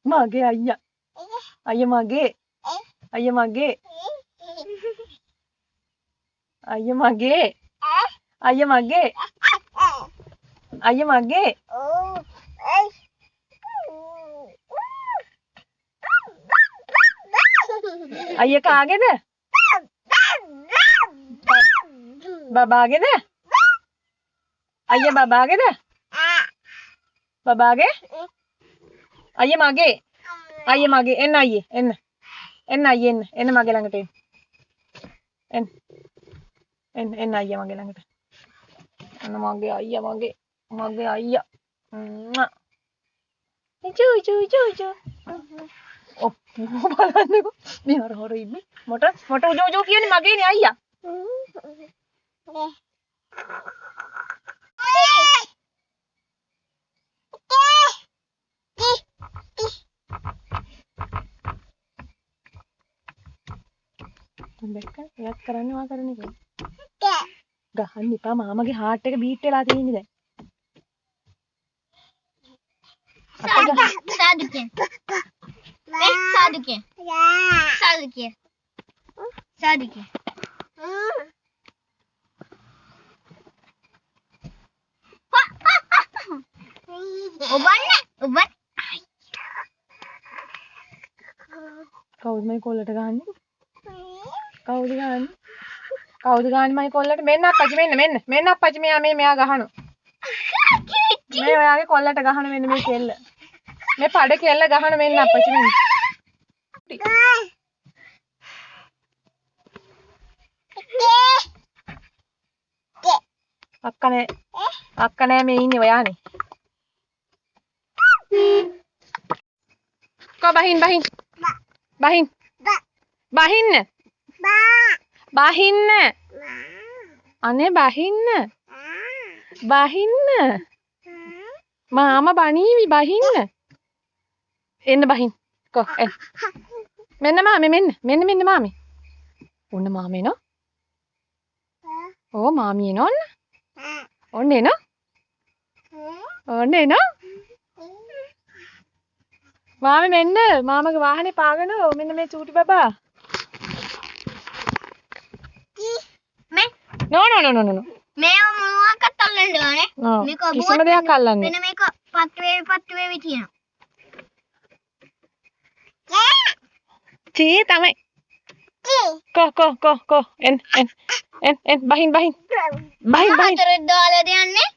Mage ayya. Ayya mage. Ayya mage. Ayya mage. Ayya mage. Ayya mage. Ayya kageda? Babageda? Ayya babageda? Babage? Ayya mage. Ayya mage. Enna ayye. Enna. Enna ayye enna. Enna mage langata enna. Enna ayya mage langata. Enna mage ayya mage. Mage ayya. Chu. Oh, බලන්නකෝ. මේ හර ඉන්නේ. මට උජෝ කියන්නේ මගේනේ අයියා. දැක්ක? එයාත් කරන්නේ වා කරන්නේ කියලා. ගහන්න එපා මාමගේ හાર્ට් එක බීට් වෙලා තියෙන්නේ දැන්. Saduke. Oban. කවුද මේ කොල්ලට ගහන්නේ? කවුද ගහන්නේ? කවුද ගහන්නේ මගේ කොල්ලට? මෙන්න අප්පච්චි මෙන්න අප්පච්චි මෙයා ගහනවා. මේ ඔයාගේ කොල්ලට ගහන මෙන්න මේ කෙල්ල. මේ පඩ කෙල්ල ගහන මෙන්න අප්පච්චි මෙන්න. අක්ක නෑ මේ ඉන්නේ ඔයානේ. කෝ බහින්න. අනේ බහින්න. මාමා බනීවි බහින්න. එන්න බහින්න. කෝ එන්න. මෙන්න මාමේ මෙන්න මාමේ. ඔන්න මාමේ නෝ. ඕ මාමී එනෝ ඔන්න. ඔන්න එනෝ. මාමේ මෙන්න මාමගේ වාහනේ පාගන මෙන්න මේ චූටි බබා. No. මේව මොනවාකට අල්ලන්න ඕනේ? මේක කිසිම දෙයක් අල්ලන්නේ. මෙන්න මේක පත්තු වේවි තියෙනවා. චී තමයි. කෝ එන් බහින්. හතරක් දාලාද යන්නේ?